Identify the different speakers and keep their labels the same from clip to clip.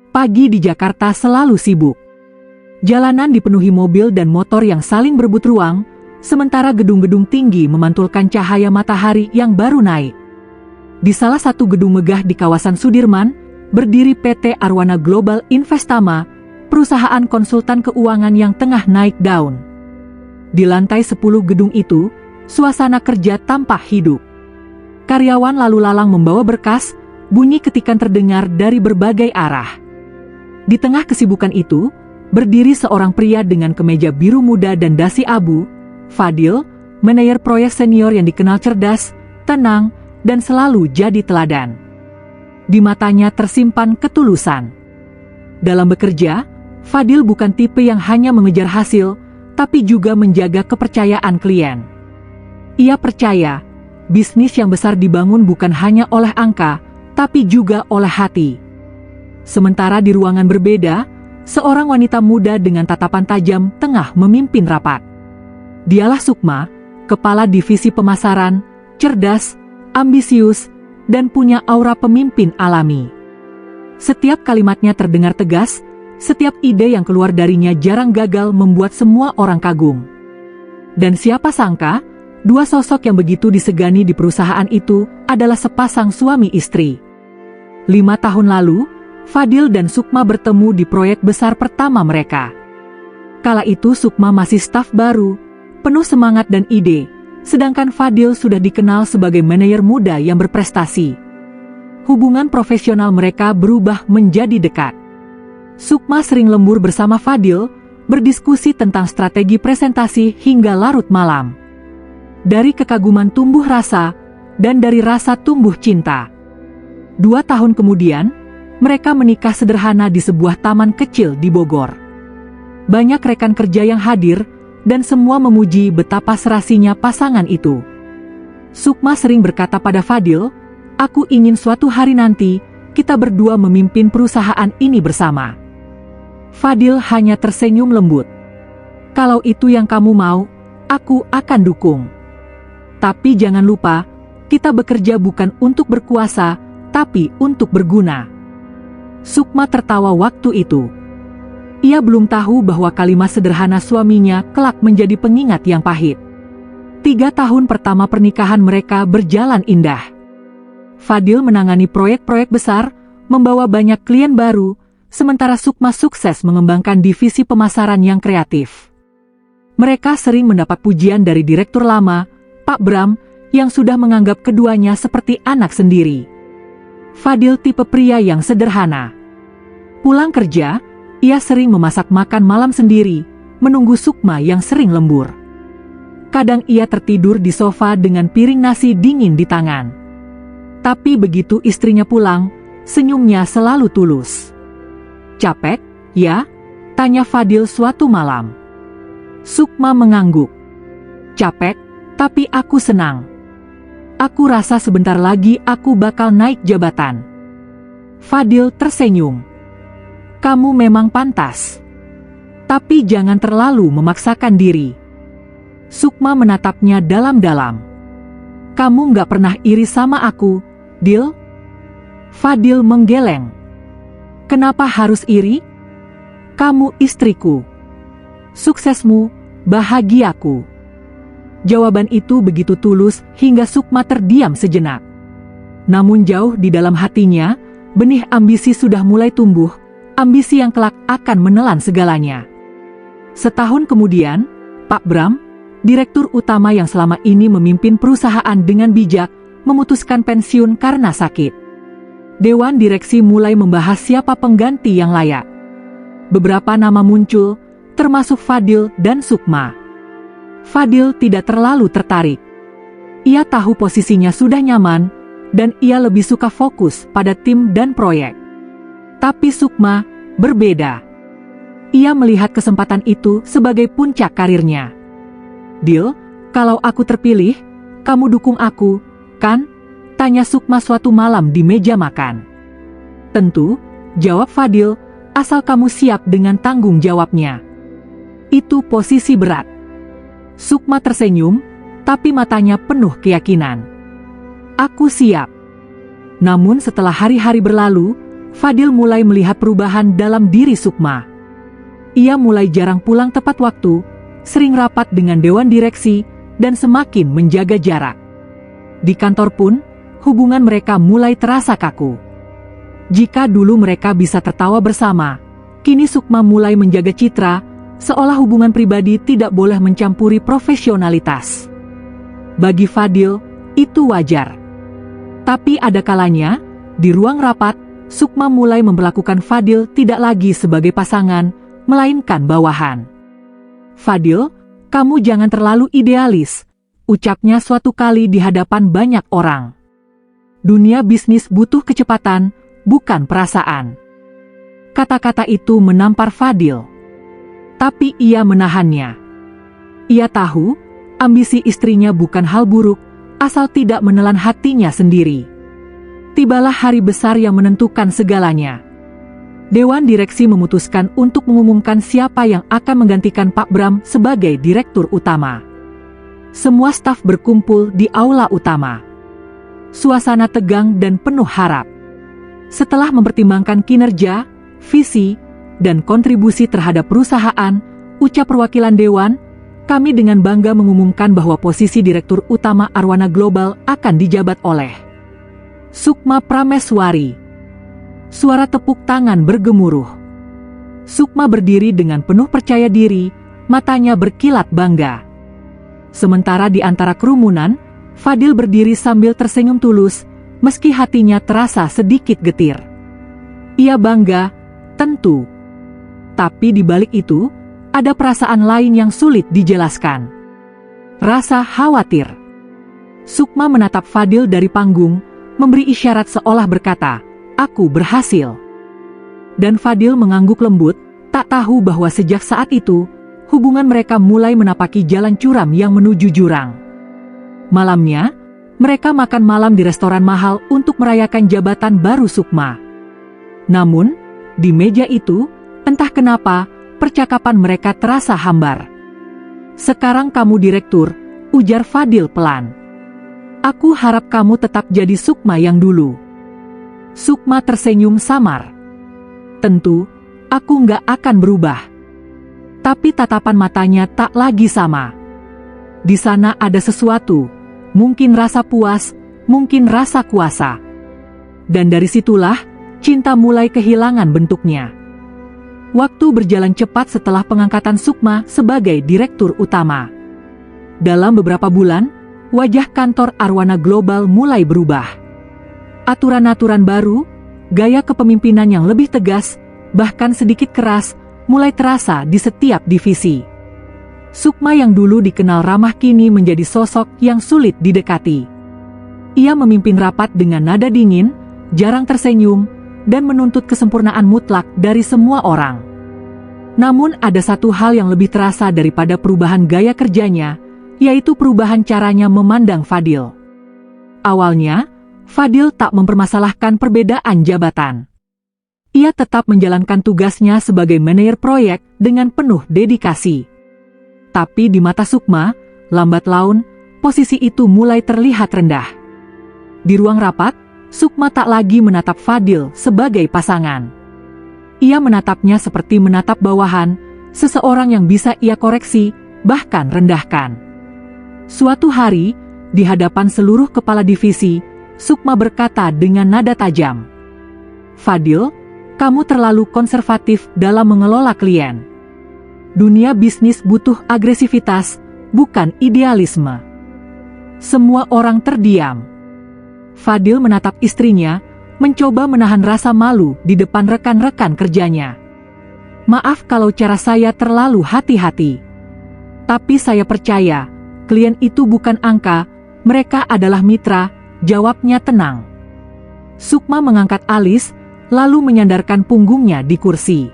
Speaker 1: Pagi di Jakarta selalu sibuk. Jalanan dipenuhi mobil dan motor yang saling berebut ruang, sementara gedung-gedung tinggi memantulkan cahaya matahari yang baru naik. Di salah satu gedung megah di kawasan Sudirman, berdiri PT Arwana Global Investama, perusahaan konsultan keuangan yang tengah naik daun. Di lantai 10 gedung itu, suasana kerja tampak hidup. Karyawan lalu lalang membawa berkas, bunyi ketikan terdengar dari berbagai arah. Di tengah kesibukan itu, berdiri seorang pria dengan kemeja biru muda dan dasi abu, Fadil, manajer proyek senior yang dikenal cerdas, tenang, dan selalu jadi teladan. Di matanya tersimpan ketulusan. Dalam bekerja, Fadil bukan tipe yang hanya mengejar hasil, tapi juga menjaga kepercayaan klien. Ia percaya, bisnis yang besar dibangun bukan hanya oleh angka, tapi juga oleh hati. Sementara di ruangan berbeda, seorang wanita muda dengan tatapan tajam tengah memimpin rapat. Dialah Sukma, kepala divisi pemasaran, cerdas, ambisius, dan punya aura pemimpin alami. Setiap kalimatnya terdengar tegas, setiap ide yang keluar darinya jarang gagal membuat semua orang kagum. Dan siapa sangka, dua sosok yang begitu disegani di perusahaan itu adalah sepasang suami istri. 5 tahun lalu, Fadil dan Sukma bertemu di proyek besar pertama mereka. Kala itu Sukma masih staf baru, penuh semangat dan ide, sedangkan Fadil sudah dikenal sebagai manajer muda yang berprestasi. Hubungan profesional mereka berubah menjadi dekat. Sukma sering lembur bersama Fadil, berdiskusi tentang strategi presentasi hingga larut malam. Dari kekaguman tumbuh rasa, dan dari rasa tumbuh cinta. 2 tahun kemudian, mereka menikah sederhana di sebuah taman kecil di Bogor. Banyak rekan kerja yang hadir, dan semua memuji betapa serasinya pasangan itu. Sukma sering berkata pada Fadil, "Aku ingin suatu hari nanti, kita berdua memimpin perusahaan ini bersama." Fadil hanya tersenyum lembut. "Kalau itu yang kamu mau, aku akan dukung. Tapi jangan lupa, kita bekerja bukan untuk berkuasa, tapi untuk berguna." Sukma tertawa waktu itu. Ia belum tahu bahwa kalimat sederhana suaminya kelak menjadi pengingat yang pahit. 3 tahun pertama pernikahan mereka berjalan indah. Fadil menangani proyek-proyek besar, membawa banyak klien baru, sementara Sukma sukses mengembangkan divisi pemasaran yang kreatif. Mereka sering mendapat pujian dari direktur lama, Pak Bram, yang sudah menganggap keduanya seperti anak sendiri. Fadil tipe pria yang sederhana. Pulang kerja, ia sering memasak makan malam sendiri, menunggu Sukma yang sering lembur. Kadang ia tertidur di sofa dengan piring nasi dingin di tangan. Tapi begitu istrinya pulang, senyumnya selalu tulus. "Capek, ya?" tanya Fadil suatu malam. Sukma mengangguk. "Capek, tapi aku senang. Aku rasa sebentar lagi aku bakal naik jabatan." Fadil tersenyum. "Kamu memang pantas. Tapi jangan terlalu memaksakan diri." Sukma menatapnya dalam-dalam. "Kamu nggak pernah iri sama aku, Dil?" Fadil menggeleng. "Kenapa harus iri? Kamu istriku. Suksesmu, bahagiaku." Jawaban itu begitu tulus hingga Sukma terdiam sejenak. Namun jauh di dalam hatinya, benih ambisi sudah mulai tumbuh, ambisi yang kelak akan menelan segalanya. Setahun kemudian, Pak Bram, direktur utama yang selama ini memimpin perusahaan dengan bijak, memutuskan pensiun karena sakit. Dewan direksi mulai membahas siapa pengganti yang layak. Beberapa nama muncul, termasuk Fadil dan Sukma. Fadil tidak terlalu tertarik. Ia tahu posisinya sudah nyaman, dan ia lebih suka fokus pada tim dan proyek. Tapi Sukma berbeda. Ia melihat kesempatan itu sebagai puncak karirnya. "Dil, kalau aku terpilih, kamu dukung aku, kan?" tanya Sukma suatu malam di meja makan. "Tentu," jawab Fadil, "asal kamu siap dengan tanggung jawabnya." Itu posisi berat. Sukma tersenyum, tapi matanya penuh keyakinan. "Aku siap." Namun setelah hari-hari berlalu, Fadil mulai melihat perubahan dalam diri Sukma. Ia mulai jarang pulang tepat waktu, sering rapat dengan dewan direksi, dan semakin menjaga jarak. Di kantor pun, hubungan mereka mulai terasa kaku. Jika dulu mereka bisa tertawa bersama, kini Sukma mulai menjaga citra, seolah hubungan pribadi tidak boleh mencampuri profesionalitas. Bagi Fadil, itu wajar. Tapi ada kalanya, di ruang rapat, Sukma mulai memperlakukan Fadil tidak lagi sebagai pasangan, melainkan bawahan. "Fadil, kamu jangan terlalu idealis," ucapnya suatu kali di hadapan banyak orang. "Dunia bisnis butuh kecepatan, bukan perasaan." Kata-kata itu menampar Fadil. Tapi ia menahannya. Ia tahu, ambisi istrinya bukan hal buruk, asal tidak menelan hatinya sendiri. Tibalah hari besar yang menentukan segalanya. Dewan direksi memutuskan untuk mengumumkan siapa yang akan menggantikan Pak Bram sebagai direktur utama. Semua staf berkumpul di aula utama. Suasana tegang dan penuh harap. Setelah mempertimbangkan kinerja, visi, dan kontribusi terhadap perusahaan, ucap perwakilan dewan, kami dengan bangga mengumumkan bahwa posisi direktur utama Arwana Global akan dijabat oleh Sukma Prameswari. Suara tepuk tangan bergemuruh. Sukma berdiri dengan penuh percaya diri, matanya berkilat bangga. Sementara di antara kerumunan, Fadil berdiri sambil tersenyum tulus, meski hatinya terasa sedikit getir. Ia bangga, tentu. Tapi di balik itu, ada perasaan lain yang sulit dijelaskan. Rasa khawatir. Sukma menatap Fadil dari panggung, memberi isyarat seolah berkata, "Aku berhasil." Dan Fadil mengangguk lembut, tak tahu bahwa sejak saat itu, hubungan mereka mulai menapaki jalan curam yang menuju jurang. Malamnya, mereka makan malam di restoran mahal untuk merayakan jabatan baru Sukma. Namun, di meja itu, entah kenapa, percakapan mereka terasa hambar. "Sekarang kamu direktur," ujar Fadil pelan. "Aku harap kamu tetap jadi Sukma yang dulu." Sukma tersenyum samar. "Tentu, aku nggak akan berubah." Tapi tatapan matanya tak lagi sama. Di sana ada sesuatu, mungkin rasa puas, mungkin rasa kuasa. Dan dari situlah, cinta mulai kehilangan bentuknya. Waktu berjalan cepat setelah pengangkatan Sukma sebagai direktur utama. Dalam beberapa bulan, wajah kantor Arwana Global mulai berubah. Aturan-aturan baru, gaya kepemimpinan yang lebih tegas, bahkan sedikit keras, mulai terasa di setiap divisi. Sukma yang dulu dikenal ramah kini menjadi sosok yang sulit didekati. Ia memimpin rapat dengan nada dingin, jarang tersenyum, dan menuntut kesempurnaan mutlak dari semua orang. Namun ada satu hal yang lebih terasa daripada perubahan gaya kerjanya, yaitu perubahan caranya memandang Fadil. Awalnya, Fadil tak mempermasalahkan perbedaan jabatan. Ia tetap menjalankan tugasnya sebagai manajer proyek dengan penuh dedikasi. Tapi di mata Sukma, lambat laun, posisi itu mulai terlihat rendah. Di ruang rapat, Sukma tak lagi menatap Fadil sebagai pasangan. Ia menatapnya seperti menatap bawahan, seseorang yang bisa ia koreksi, bahkan rendahkan. Suatu hari, di hadapan seluruh kepala divisi, Sukma berkata dengan nada tajam, "Fadil, kamu terlalu konservatif dalam mengelola klien. Dunia bisnis butuh agresivitas, bukan idealisme." Semua orang terdiam. Fadil menatap istrinya, mencoba menahan rasa malu di depan rekan-rekan kerjanya. "Maaf kalau cara saya terlalu hati-hati. Tapi saya percaya, klien itu bukan angka, mereka adalah mitra," jawabnya tenang. Sukma mengangkat alis, lalu menyandarkan punggungnya di kursi.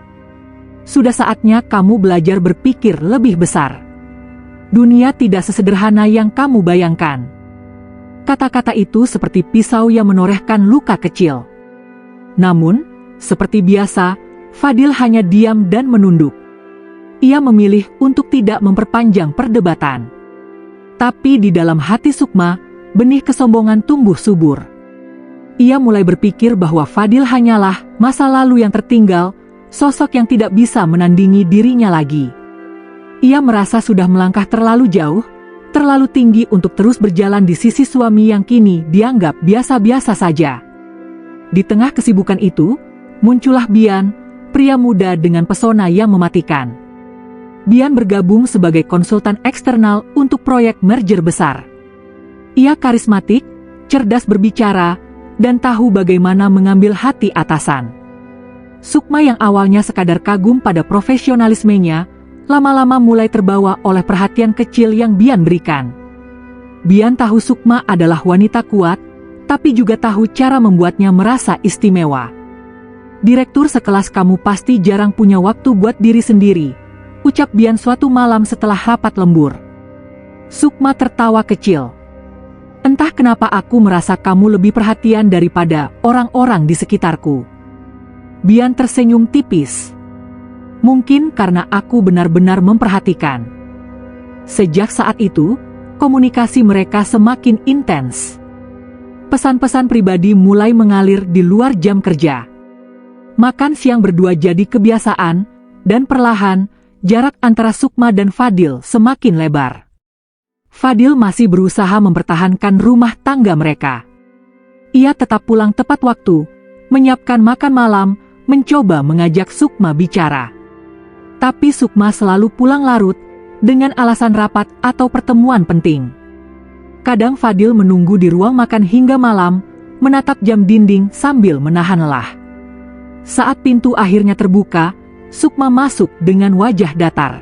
Speaker 1: "Sudah saatnya kamu belajar berpikir lebih besar. Dunia tidak sesederhana yang kamu bayangkan." Kata-kata itu seperti pisau yang menorehkan luka kecil. Namun, seperti biasa, Fadil hanya diam dan menunduk. Ia memilih untuk tidak memperpanjang perdebatan. Tapi di dalam hati Sukma, benih kesombongan tumbuh subur. Ia mulai berpikir bahwa Fadil hanyalah masa lalu yang tertinggal, sosok yang tidak bisa menandingi dirinya lagi. Ia merasa sudah melangkah terlalu jauh, terlalu tinggi untuk terus berjalan di sisi suami yang kini dianggap biasa-biasa saja. Di tengah kesibukan itu, muncullah Bian, pria muda dengan pesona yang mematikan. Bian bergabung sebagai konsultan eksternal untuk proyek merger besar. Ia karismatik, cerdas berbicara, dan tahu bagaimana mengambil hati atasan. Sukma yang awalnya sekadar kagum pada profesionalismenya, lama-lama mulai terbawa oleh perhatian kecil yang Bian berikan. Bian tahu Sukma adalah wanita kuat, tapi juga tahu cara membuatnya merasa istimewa. Direktur sekelas kamu pasti jarang punya waktu buat diri sendiri, ucap Bian suatu malam setelah rapat lembur. Sukma tertawa kecil. Entah kenapa aku merasa kamu lebih perhatian daripada orang-orang di sekitarku. Bian tersenyum tipis. Mungkin karena aku benar-benar memperhatikan. Sejak saat itu, komunikasi mereka semakin intens. Pesan-pesan pribadi mulai mengalir di luar jam kerja. Makan siang berdua jadi kebiasaan, dan perlahan, jarak antara Sukma dan Fadil semakin lebar. Fadil masih berusaha mempertahankan rumah tangga mereka. Ia tetap pulang tepat waktu, menyiapkan makan malam, mencoba mengajak Sukma bicara. Tapi Sukma selalu pulang larut, dengan alasan rapat atau pertemuan penting. Kadang Fadil menunggu di ruang makan hingga malam, menatap jam dinding sambil menahan lelah. Saat pintu akhirnya terbuka, Sukma masuk dengan wajah datar.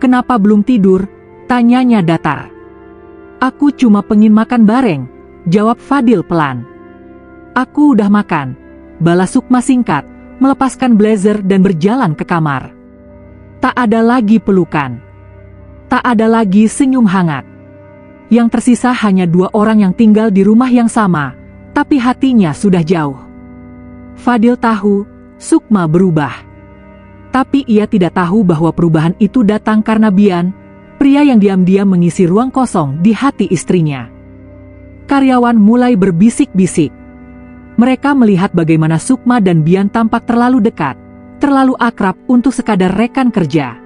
Speaker 1: "Kenapa belum tidur?" tanyanya datar. "Aku cuma pengen makan bareng," jawab Fadil pelan. "Aku udah makan," balas Sukma singkat, melepaskan blazer dan berjalan ke kamar. Tak ada lagi pelukan. Tak ada lagi senyum hangat. Yang tersisa hanya dua orang yang tinggal di rumah yang sama, tapi hatinya sudah jauh. Fadil tahu, Sukma berubah. Tapi ia tidak tahu bahwa perubahan itu datang karena Bian, pria yang diam-diam mengisi ruang kosong di hati istrinya. Karyawan mulai berbisik-bisik. Mereka melihat bagaimana Sukma dan Bian tampak terlalu dekat, terlalu akrab untuk sekadar rekan kerja.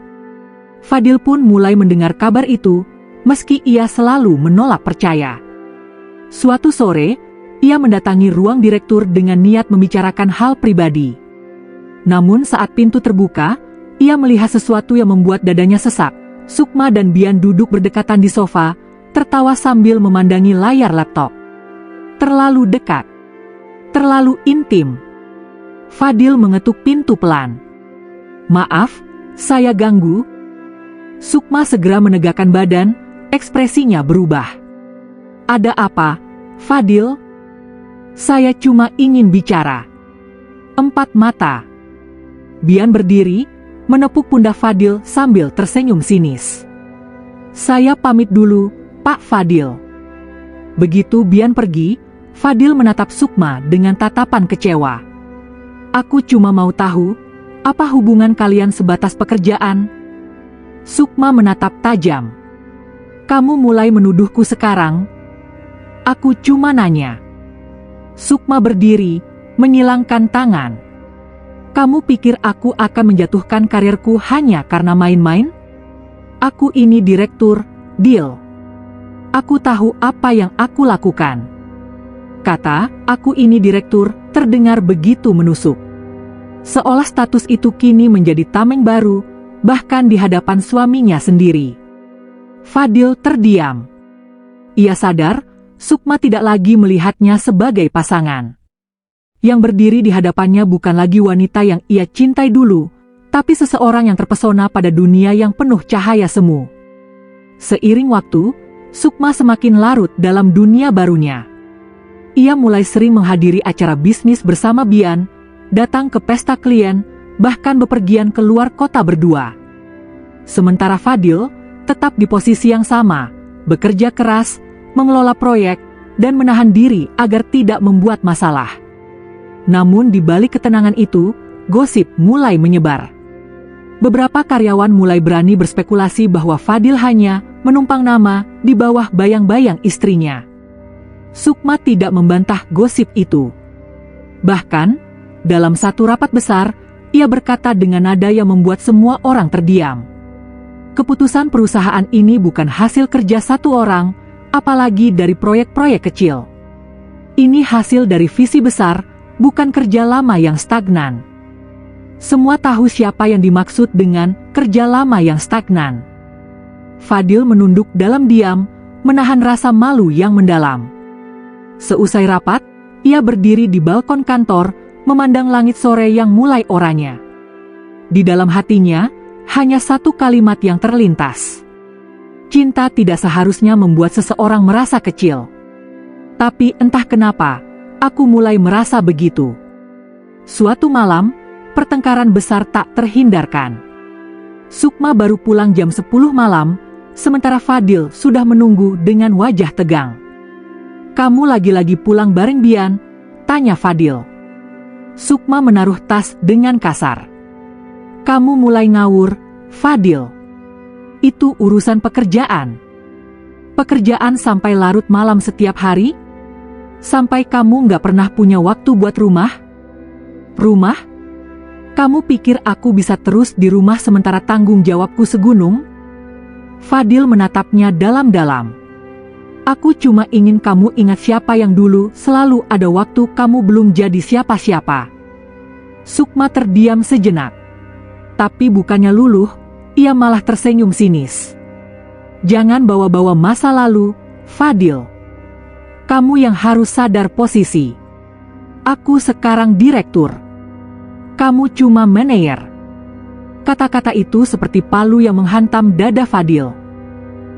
Speaker 1: Fadil pun mulai mendengar kabar itu, meski ia selalu menolak percaya. Suatu sore, ia mendatangi ruang direktur dengan niat membicarakan hal pribadi. Namun saat pintu terbuka, ia melihat sesuatu yang membuat dadanya sesak. Sukma dan Bian duduk berdekatan di sofa, tertawa sambil memandangi layar laptop. Terlalu dekat. Terlalu intim. Fadil mengetuk pintu pelan. "Maaf, saya ganggu?" Sukma segera menegakkan badan, ekspresinya berubah. "Ada apa, Fadil?" "Saya cuma ingin bicara." Empat mata. Bian berdiri, menepuk pundak Fadil sambil tersenyum sinis. "Saya pamit dulu, Pak Fadil." Begitu Bian pergi, Fadil menatap Sukma dengan tatapan kecewa. "Aku cuma mau tahu, apa hubungan kalian sebatas pekerjaan?" Sukma menatap tajam. "Kamu mulai menuduhku sekarang?" "Aku cuma nanya." Sukma berdiri, menyilangkan tangan. "Kamu pikir aku akan menjatuhkan karirku hanya karena main-main? Aku ini direktur, deal. Aku tahu apa yang aku lakukan." Kata, "aku ini direktur," terdengar begitu menusuk. Seolah status itu kini menjadi tameng baru, bahkan di hadapan suaminya sendiri. Fadil terdiam. Ia sadar, Sukma tidak lagi melihatnya sebagai pasangan. Yang berdiri di hadapannya bukan lagi wanita yang ia cintai dulu, tapi seseorang yang terpesona pada dunia yang penuh cahaya semu. Seiring waktu, Sukma semakin larut dalam dunia barunya. Ia mulai sering menghadiri acara bisnis bersama Bian, datang ke pesta klien, bahkan bepergian ke luar kota berdua. Sementara Fadil tetap di posisi yang sama, bekerja keras, mengelola proyek, dan menahan diri agar tidak membuat masalah. Namun di balik ketenangan itu, gosip mulai menyebar. Beberapa karyawan mulai berani berspekulasi bahwa Fadil hanya menumpang nama di bawah bayang-bayang istrinya. Sukma tidak membantah gosip itu. Bahkan, dalam satu rapat besar, ia berkata dengan nada yang membuat semua orang terdiam. Keputusan perusahaan ini bukan hasil kerja satu orang, apalagi dari proyek-proyek kecil. Ini hasil dari visi besar, bukan kerja lama yang stagnan. Semua tahu siapa yang dimaksud dengan kerja lama yang stagnan. Fadil menunduk dalam diam, menahan rasa malu yang mendalam. Seusai rapat, ia berdiri di balkon kantor, memandang langit sore yang mulai oranye. Di dalam hatinya, hanya satu kalimat yang terlintas. Cinta tidak seharusnya membuat seseorang merasa kecil. Tapi entah kenapa, aku mulai merasa begitu. Suatu malam, pertengkaran besar tak terhindarkan. Sukma baru pulang jam 10 malam, sementara Fadil sudah menunggu dengan wajah tegang. "Kamu lagi-lagi pulang bareng Bian?" tanya Fadil. Sukma menaruh tas dengan kasar. "Kamu mulai ngawur, Fadil. Itu urusan pekerjaan. Pekerjaan sampai larut malam setiap hari? Sampai kamu nggak pernah punya waktu buat rumah? Rumah? Kamu pikir aku bisa terus di rumah sementara tanggung jawabku segunung?" Fadil menatapnya dalam-dalam. "Aku cuma ingin kamu ingat siapa yang dulu selalu ada waktu kamu belum jadi siapa-siapa." Sukma terdiam sejenak. Tapi bukannya luluh, ia malah tersenyum sinis. "Jangan bawa-bawa masa lalu, Fadil. Kamu yang harus sadar posisi. Aku sekarang direktur. Kamu cuma manajer." Kata-kata itu seperti palu yang menghantam dada Fadil.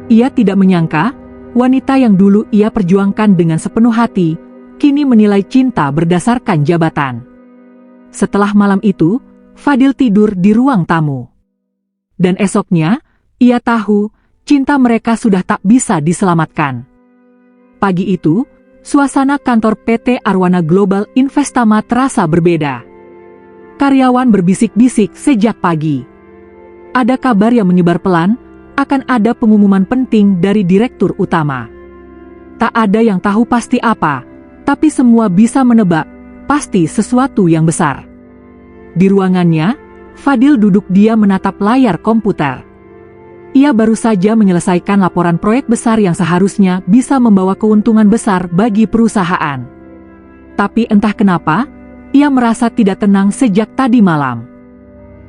Speaker 1: Ia tidak menyangka, wanita yang dulu ia perjuangkan dengan sepenuh hati, kini menilai cinta berdasarkan jabatan. Setelah malam itu, Fadil tidur di ruang tamu. Dan esoknya, ia tahu, cinta mereka sudah tak bisa diselamatkan. Pagi itu, suasana kantor PT Arwana Global Investama terasa berbeda. Karyawan berbisik-bisik sejak pagi. Ada kabar yang menyebar pelan, akan ada pengumuman penting dari direktur utama. Tak ada yang tahu pasti apa, tapi semua bisa menebak, pasti sesuatu yang besar. Di ruangannya, Fadil duduk diam menatap layar komputer. Ia baru saja menyelesaikan laporan proyek besar yang seharusnya bisa membawa keuntungan besar bagi perusahaan. Tapi entah kenapa, ia merasa tidak tenang sejak tadi malam.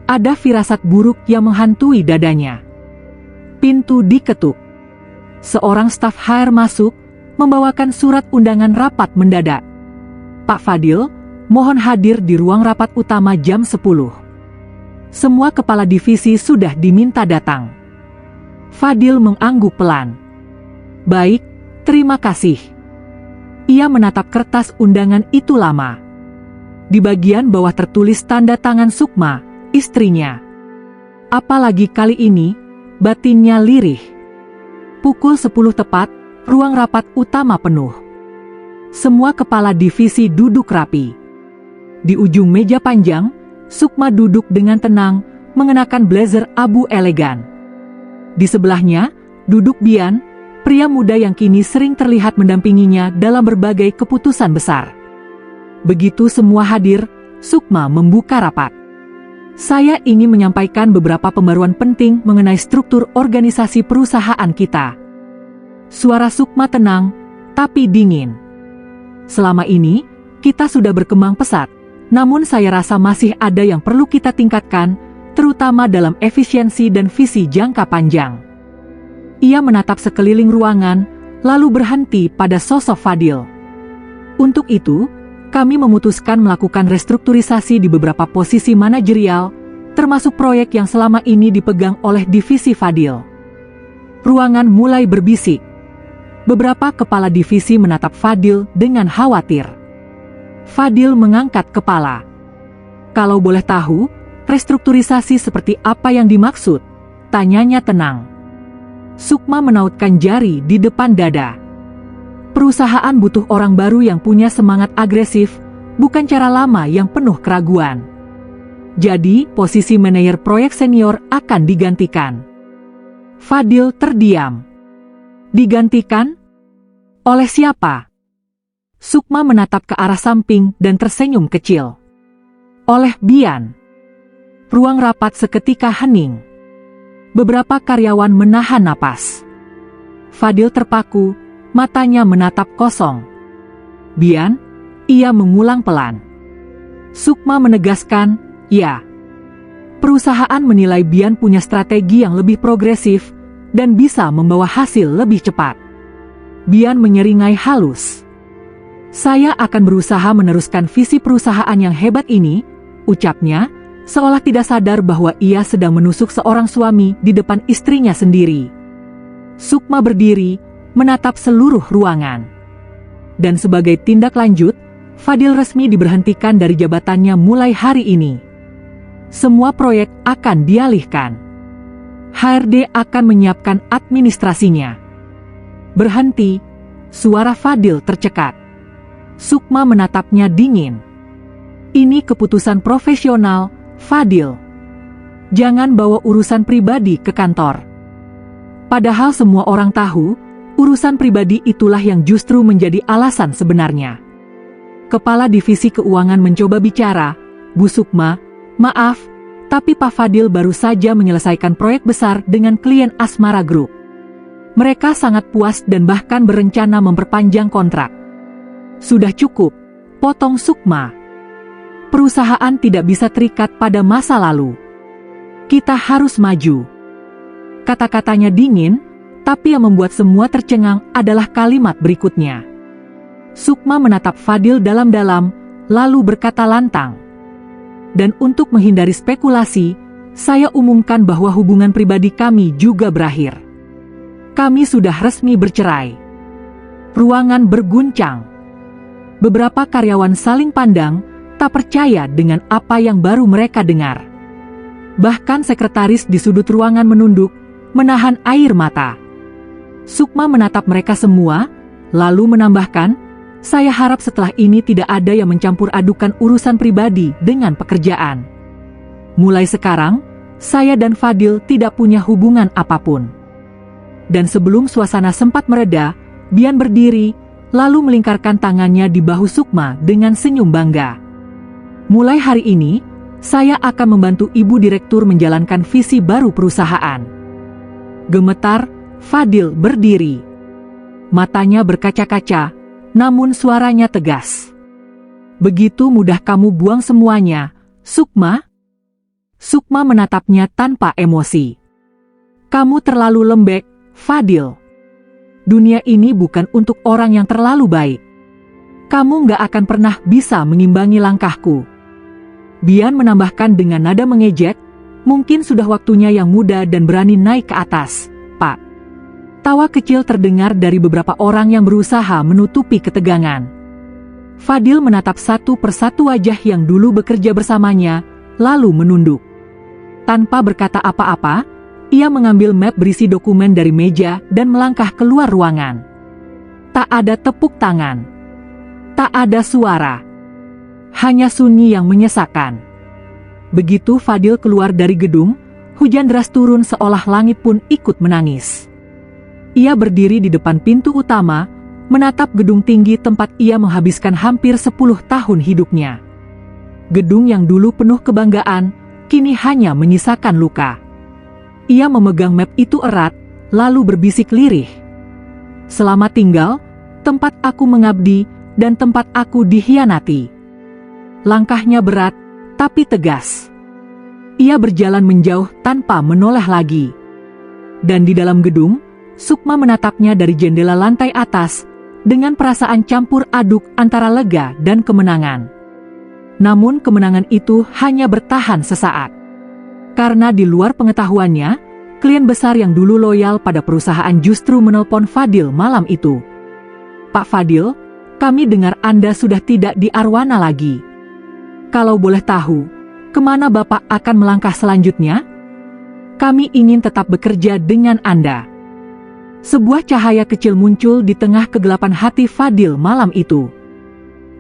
Speaker 1: Ada firasat buruk yang menghantui dadanya. Pintu diketuk. Seorang staf HR masuk, membawakan surat undangan rapat mendadak. "Pak Fadil, mohon hadir di ruang rapat utama jam 10. Semua kepala divisi sudah diminta datang." Fadil mengangguk pelan. "Baik, terima kasih." Ia menatap kertas undangan itu lama. Di bagian bawah tertulis tanda tangan Sukma, istrinya. Apalagi kali ini, batinnya lirih. Pukul 10 tepat, ruang rapat utama penuh. Semua kepala divisi duduk rapi. Di ujung meja panjang, Sukma duduk dengan tenang, mengenakan blazer abu elegan. Di sebelahnya, duduk Bian, pria muda yang kini sering terlihat mendampinginya dalam berbagai keputusan besar. Begitu semua hadir, Sukma membuka rapat. "Saya ingin menyampaikan beberapa pembaruan penting mengenai struktur organisasi perusahaan kita." Suara Sukma tenang, tapi dingin. "Selama ini, kita sudah berkembang pesat, namun saya rasa masih ada yang perlu kita tingkatkan, terutama dalam efisiensi dan visi jangka panjang." Ia menatap sekeliling ruangan, lalu berhenti pada sosok Fadil. "Untuk itu, kami memutuskan melakukan restrukturisasi di beberapa posisi manajerial, termasuk proyek yang selama ini dipegang oleh divisi Fadil." Ruangan mulai berbisik. Beberapa kepala divisi menatap Fadil dengan khawatir. Fadil mengangkat kepala. "Kalau boleh tahu, restrukturisasi seperti apa yang dimaksud?" tanyanya tenang. Sukma menautkan jari di depan dada. "Perusahaan butuh orang baru yang punya semangat agresif, bukan cara lama yang penuh keraguan. Jadi, posisi manajer proyek senior akan digantikan." Fadil terdiam. "Digantikan? Oleh siapa?" Sukma menatap ke arah samping dan tersenyum kecil. Oleh Bian. Ruang rapat seketika hening. Beberapa karyawan menahan napas. Fadil terpaku, matanya menatap kosong. Bian, ia mengulang pelan. Sukma menegaskan, ya. Perusahaan menilai Bian punya strategi yang lebih progresif dan bisa membawa hasil lebih cepat. Bian menyeringai halus. Saya akan berusaha meneruskan visi perusahaan yang hebat ini, ucapnya, seolah tidak sadar bahwa ia sedang menusuk seorang suami di depan istrinya sendiri. Sukma berdiri, menatap seluruh ruangan. Dan sebagai tindak lanjut, Fadil resmi diberhentikan dari jabatannya mulai hari ini. Semua proyek akan dialihkan. HRD akan menyiapkan administrasinya. Berhenti, suara Fadil tercekat. Sukma menatapnya dingin. Ini keputusan profesional, Fadil. Jangan bawa urusan pribadi ke kantor. Padahal semua orang tahu, urusan pribadi itulah yang justru menjadi alasan sebenarnya. Kepala Divisi Keuangan mencoba bicara, Bu Sukma, maaf, tapi Pak Fadil baru saja menyelesaikan proyek besar dengan klien Asmara Group. Mereka sangat puas dan bahkan berencana memperpanjang kontrak. Sudah cukup, potong Sukma. Perusahaan tidak bisa terikat pada masa lalu. Kita harus maju. Kata-katanya dingin, tapi yang membuat semua tercengang adalah kalimat berikutnya. Sukma menatap Fadil dalam-dalam, lalu berkata lantang. Dan untuk menghindari spekulasi, saya umumkan bahwa hubungan pribadi kami juga berakhir. Kami sudah resmi bercerai. Ruangan berguncang. Beberapa karyawan saling pandang, tak percaya dengan apa yang baru mereka dengar. Bahkan sekretaris di sudut ruangan menunduk, menahan air mata. Sukma menatap mereka semua, lalu menambahkan, saya harap setelah ini tidak ada yang mencampur adukan urusan pribadi dengan pekerjaan. Mulai sekarang, saya dan Fadil tidak punya hubungan apapun. Dan sebelum suasana sempat mereda, Bian berdiri, lalu melingkarkan tangannya di bahu Sukma dengan senyum bangga. Mulai hari ini, saya akan membantu Ibu Direktur menjalankan visi baru perusahaan. Gemetar, Fadil berdiri. Matanya berkaca-kaca, namun suaranya tegas. Begitu mudah kamu buang semuanya, Sukma? Sukma menatapnya tanpa emosi. Kamu terlalu lembek, Fadil. Dunia ini bukan untuk orang yang terlalu baik. Kamu nggak akan pernah bisa mengimbangi langkahku. Bian menambahkan dengan nada mengejek, mungkin sudah waktunya yang muda dan berani naik ke atas, Pak. Tawa kecil terdengar dari beberapa orang yang berusaha menutupi ketegangan. Fadil menatap satu persatu wajah yang dulu bekerja bersamanya, lalu menunduk. Tanpa berkata apa-apa, ia mengambil map berisi dokumen dari meja dan melangkah keluar ruangan. Tak ada tepuk tangan. Tak ada suara. Hanya sunyi yang menyesakan. Begitu Fadil keluar dari gedung, hujan deras turun seolah langit pun ikut menangis. Ia berdiri di depan pintu utama, menatap gedung tinggi tempat ia menghabiskan hampir 10 tahun hidupnya. Gedung yang dulu penuh kebanggaan, kini hanya menyisakan luka. Ia memegang map itu erat, lalu berbisik lirih. Selamat tinggal, tempat aku mengabdi, dan tempat aku dikhianati. Langkahnya berat, tapi tegas. Ia berjalan menjauh tanpa menoleh lagi. Dan di dalam gedung, Sukma menatapnya dari jendela lantai atas, dengan perasaan campur aduk antara lega dan kemenangan. Namun kemenangan itu hanya bertahan sesaat. Karena di luar pengetahuannya, klien besar yang dulu loyal pada perusahaan justru menelpon Fadil malam itu. Pak Fadil, kami dengar Anda sudah tidak di Arwana lagi. Kalau boleh tahu, kemana Bapak akan melangkah selanjutnya? Kami ingin tetap bekerja dengan Anda. Sebuah cahaya kecil muncul di tengah kegelapan hati Fadil malam itu.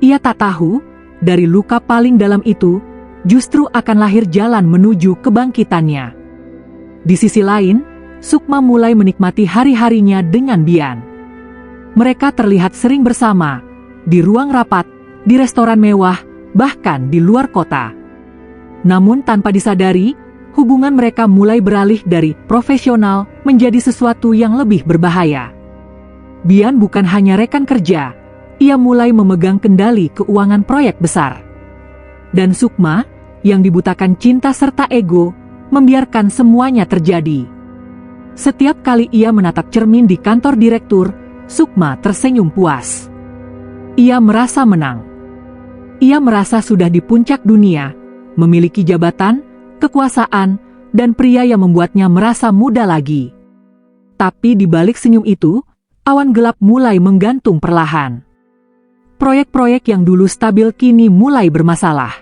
Speaker 1: Ia tak tahu, dari luka paling dalam itu, justru akan lahir jalan menuju kebangkitannya. Di sisi lain, Sukma mulai menikmati hari-harinya dengan Bian. Mereka terlihat sering bersama, di ruang rapat, di restoran mewah, bahkan di luar kota. Namun tanpa disadari, hubungan mereka mulai beralih dari profesional menjadi sesuatu yang lebih berbahaya. Bian bukan hanya rekan kerja, ia mulai memegang kendali keuangan proyek besar. Dan Sukma, yang dibutakan cinta serta ego, membiarkan semuanya terjadi. Setiap kali ia menatap cermin di kantor direktur, Sukma tersenyum puas. Ia merasa menang. Ia merasa sudah di puncak dunia, memiliki jabatan, kekuasaan, dan pria yang membuatnya merasa muda lagi. Tapi di balik senyum itu, awan gelap mulai menggantung perlahan. Proyek-proyek yang dulu stabil kini mulai bermasalah.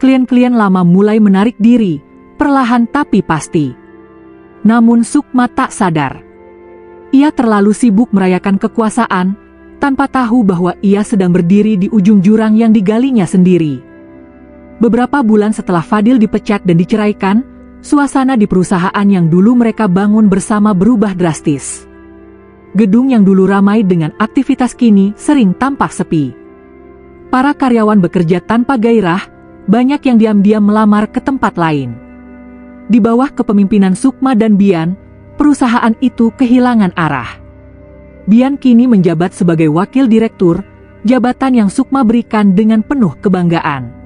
Speaker 1: Klien-klien lama mulai menarik diri, perlahan tapi pasti. Namun Sukma tak sadar. Ia terlalu sibuk merayakan kekuasaan, tanpa tahu bahwa ia sedang berdiri di ujung jurang yang digalinya sendiri. Beberapa bulan setelah Fadil dipecat dan diceraikan, suasana di perusahaan yang dulu mereka bangun bersama berubah drastis. Gedung yang dulu ramai dengan aktivitas kini sering tampak sepi. Para karyawan bekerja tanpa gairah, banyak yang diam-diam melamar ke tempat lain. Di bawah kepemimpinan Sukma dan Bian, perusahaan itu kehilangan arah. Bian kini menjabat sebagai wakil direktur, jabatan yang Sukma berikan dengan penuh kebanggaan.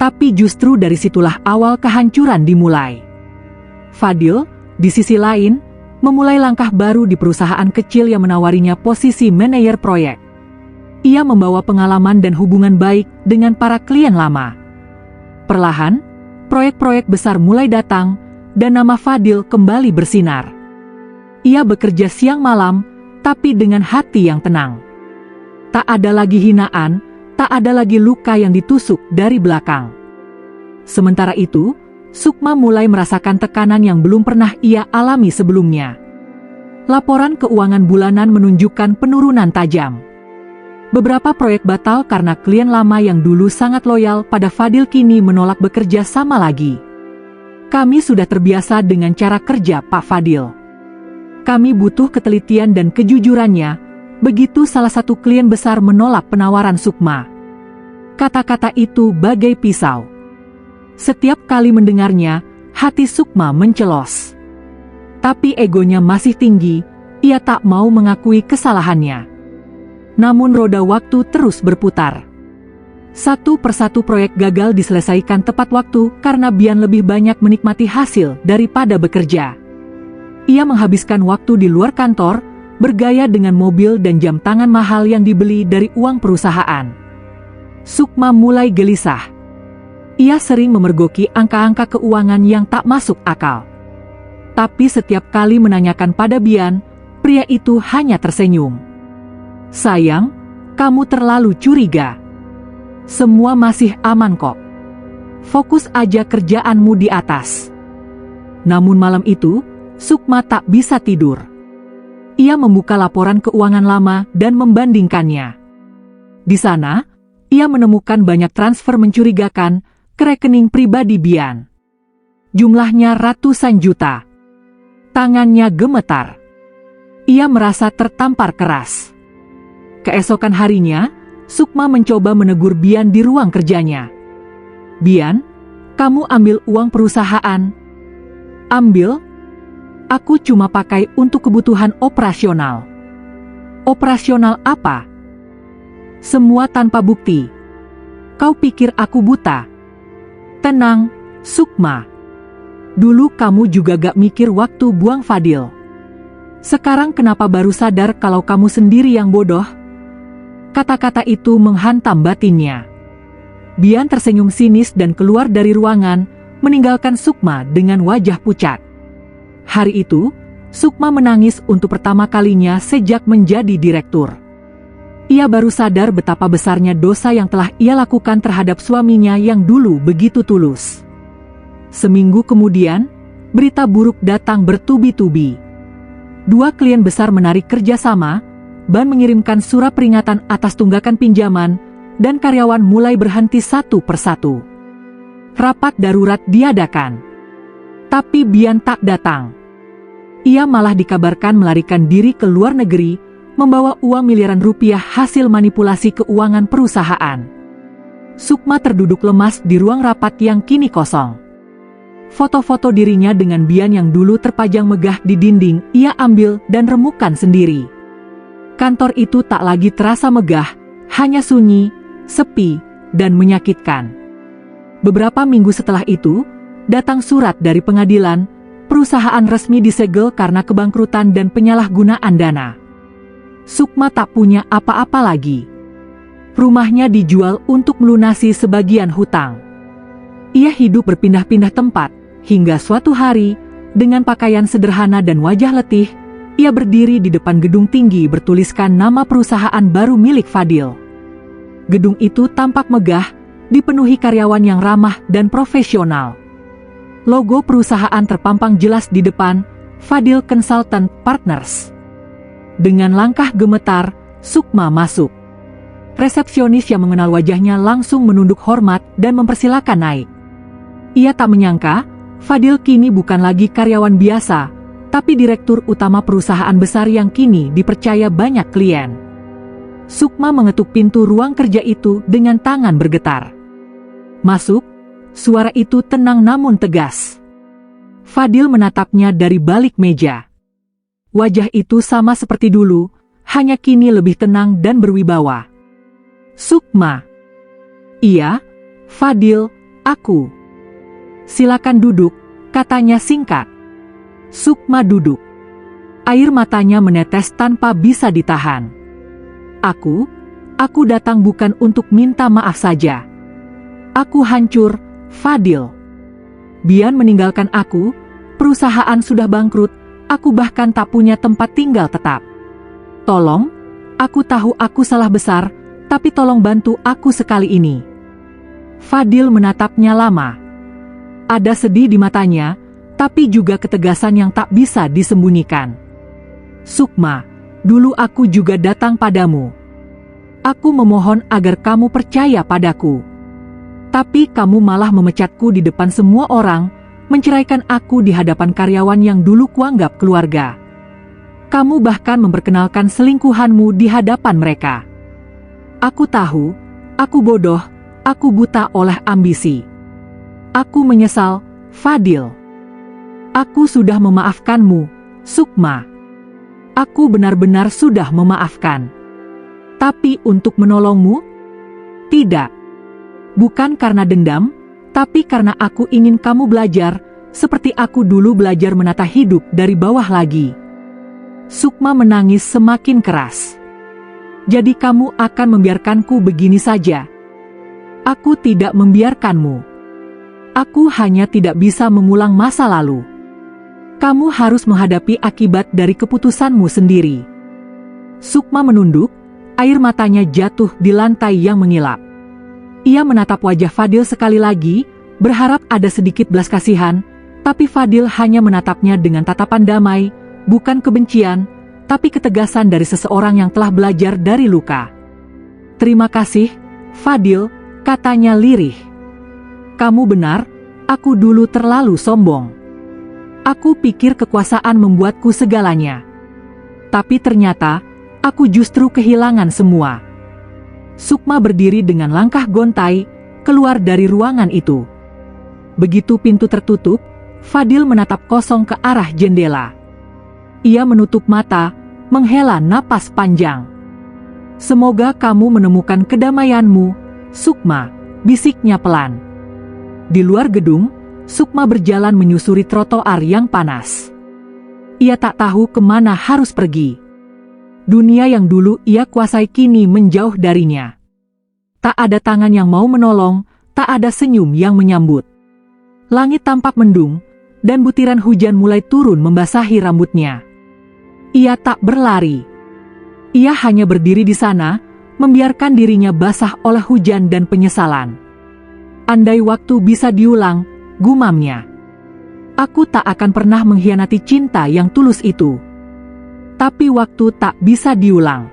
Speaker 1: Tapi justru dari situlah awal kehancuran dimulai. Fadil, di sisi lain, memulai langkah baru di perusahaan kecil yang menawarinya posisi manajer proyek. Ia membawa pengalaman dan hubungan baik dengan para klien lama. Perlahan, proyek-proyek besar mulai datang, dan nama Fadil kembali bersinar. Ia bekerja siang malam, tapi dengan hati yang tenang. Tak ada lagi hinaan, tak ada lagi luka yang ditusuk dari belakang. Sementara itu, Sukma mulai merasakan tekanan yang belum pernah ia alami sebelumnya. Laporan keuangan bulanan menunjukkan penurunan tajam. Beberapa proyek batal karena klien lama yang dulu sangat loyal pada Fadil kini menolak bekerja sama lagi. Kami sudah terbiasa dengan cara kerja Pak Fadil. Kami butuh ketelitian dan kejujurannya, begitu salah satu klien besar menolak penawaran Sukma. Kata-kata itu bagai pisau. Setiap kali mendengarnya, hati Sukma mencelos. Tapi egonya masih tinggi, ia tak mau mengakui kesalahannya. Namun roda waktu terus berputar. Satu persatu proyek gagal diselesaikan tepat waktu karena Bian lebih banyak menikmati hasil daripada bekerja. Ia menghabiskan waktu di luar kantor, bergaya dengan mobil dan jam tangan mahal yang dibeli dari uang perusahaan. Sukma mulai gelisah. Ia sering memergoki angka-angka keuangan yang tak masuk akal. Tapi setiap kali menanyakan pada Bian, pria itu hanya tersenyum. Sayang, kamu terlalu curiga. Semua masih aman kok. Fokus aja kerjaanmu di atas. Namun malam itu, Sukma tak bisa tidur. Ia membuka laporan keuangan lama dan membandingkannya. Di sana, ia menemukan banyak transfer mencurigakan ke rekening pribadi Bian. Jumlahnya ratusan juta. Tangannya gemetar. Ia merasa tertampar keras. Keesokan harinya, Sukma mencoba menegur Bian di ruang kerjanya. Bian, kamu ambil uang perusahaan. Ambil? Aku cuma pakai untuk kebutuhan operasional. Operasional apa? Semua tanpa bukti. Kau pikir aku buta? Tenang, Sukma. Dulu kamu juga gak mikir waktu buang Fadil. Sekarang kenapa baru sadar kalau kamu sendiri yang bodoh? Kata-kata itu menghantam batinnya. Bian tersenyum sinis dan keluar dari ruangan, meninggalkan Sukma dengan wajah pucat. Hari itu, Sukma menangis untuk pertama kalinya sejak menjadi direktur. Ia baru sadar betapa besarnya dosa yang telah ia lakukan terhadap suaminya yang dulu begitu tulus. Seminggu kemudian, berita buruk datang bertubi-tubi. 2 klien besar menarik kerjasama, Ban mengirimkan surat peringatan atas tunggakan pinjaman, dan karyawan mulai berhenti satu persatu. Rapat darurat diadakan. Tapi Bian tak datang. Ia malah dikabarkan melarikan diri ke luar negeri, membawa uang miliaran rupiah hasil manipulasi keuangan perusahaan. Sukma terduduk lemas di ruang rapat yang kini kosong. Foto-foto dirinya dengan Bian yang dulu terpajang megah di dinding, ia ambil dan remukkan sendiri. Kantor itu tak lagi terasa megah, hanya sunyi, sepi, dan menyakitkan. Beberapa minggu setelah itu, datang surat dari pengadilan, perusahaan resmi disegel karena kebangkrutan dan penyalahgunaan dana. Sukma tak punya apa-apa lagi. Rumahnya dijual untuk melunasi sebagian hutang. Ia hidup berpindah-pindah tempat, hingga suatu hari, dengan pakaian sederhana dan wajah letih, ia berdiri di depan gedung tinggi bertuliskan nama perusahaan baru milik Fadil. Gedung itu tampak megah, dipenuhi karyawan yang ramah dan profesional. Logo perusahaan terpampang jelas di depan, Fadil Consultant Partners. Dengan langkah gemetar, Sukma masuk. Resepsionis yang mengenal wajahnya langsung menunduk hormat dan mempersilakan naik. Ia tak menyangka, Fadil kini bukan lagi karyawan biasa, tapi direktur utama perusahaan besar yang kini dipercaya banyak klien. Sukma mengetuk pintu ruang kerja itu dengan tangan bergetar. Masuk, suara itu tenang namun tegas. Fadil menatapnya dari balik meja. Wajah itu sama seperti dulu, hanya kini lebih tenang dan berwibawa. Sukma. Iya, Fadil, aku. Silakan duduk, katanya singkat. Sukma duduk. Air matanya menetes tanpa bisa ditahan. Aku datang bukan untuk minta maaf saja. Aku hancur, Fadil. Bian meninggalkan aku, perusahaan sudah bangkrut, aku bahkan tak punya tempat tinggal tetap. Tolong, aku tahu aku salah besar, tapi tolong bantu aku sekali ini. Fadil menatapnya lama. Ada sedih di matanya, tapi juga ketegasan yang tak bisa disembunyikan. Sukma, dulu aku juga datang padamu. Aku memohon agar kamu percaya padaku. Tapi kamu malah memecatku di depan semua orang, menceraikan aku di hadapan karyawan yang dulu kuanggap keluarga. Kamu bahkan memperkenalkan selingkuhanmu di hadapan mereka. Aku tahu, aku bodoh, aku buta oleh ambisi. Aku menyesal, Fadil. Aku sudah memaafkanmu, Sukma. Aku benar-benar sudah memaafkan. Tapi untuk menolongmu? Tidak. Bukan karena dendam, tapi karena aku ingin kamu belajar, seperti aku dulu belajar menata hidup dari bawah lagi. Sukma menangis semakin keras. Jadi kamu akan membiarkanku begini saja? Aku tidak membiarkanmu. Aku hanya tidak bisa mengulang masa lalu. Kamu harus menghadapi akibat dari keputusanmu sendiri. Sukma menunduk, air matanya jatuh di lantai yang mengilap. Ia menatap wajah Fadil sekali lagi, berharap ada sedikit belas kasihan, tapi Fadil hanya menatapnya dengan tatapan damai, bukan kebencian, tapi ketegasan dari seseorang yang telah belajar dari luka. Terima kasih, Fadil, katanya lirih. Kamu benar, aku dulu terlalu sombong. Aku pikir kekuasaan membuatku segalanya. Tapi ternyata, aku justru kehilangan semua. Sukma berdiri dengan langkah gontai, keluar dari ruangan itu. Begitu pintu tertutup, Fadil menatap kosong ke arah jendela. Ia menutup mata, menghela napas panjang. Semoga kamu menemukan kedamaianmu, Sukma, bisiknya pelan. Di luar gedung, Sukma berjalan menyusuri trotoar yang panas. Ia tak tahu kemana harus pergi. Dunia yang dulu ia kuasai kini menjauh darinya. Tak ada tangan yang mau menolong, tak ada senyum yang menyambut. Langit tampak mendung, dan butiran hujan mulai turun membasahi rambutnya. Ia tak berlari. Ia hanya berdiri di sana, membiarkan dirinya basah oleh hujan dan penyesalan. Andai waktu bisa diulang, gumamnya. Aku tak akan pernah mengkhianati cinta yang tulus itu. Tapi waktu tak bisa diulang.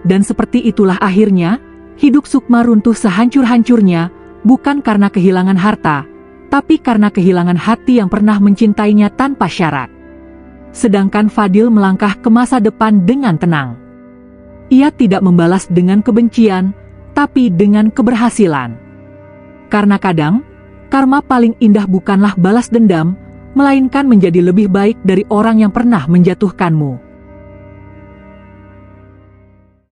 Speaker 1: Dan seperti itulah akhirnya, hidup Sukma runtuh sehancur-hancurnya, bukan karena kehilangan harta, tapi karena kehilangan hati yang pernah mencintainya tanpa syarat. Sedangkan Fadil melangkah ke masa depan dengan tenang. Ia tidak membalas dengan kebencian, tapi dengan keberhasilan. Karena kadang, karma paling indah bukanlah balas dendam, melainkan menjadi lebih baik dari orang yang pernah menjatuhkanmu.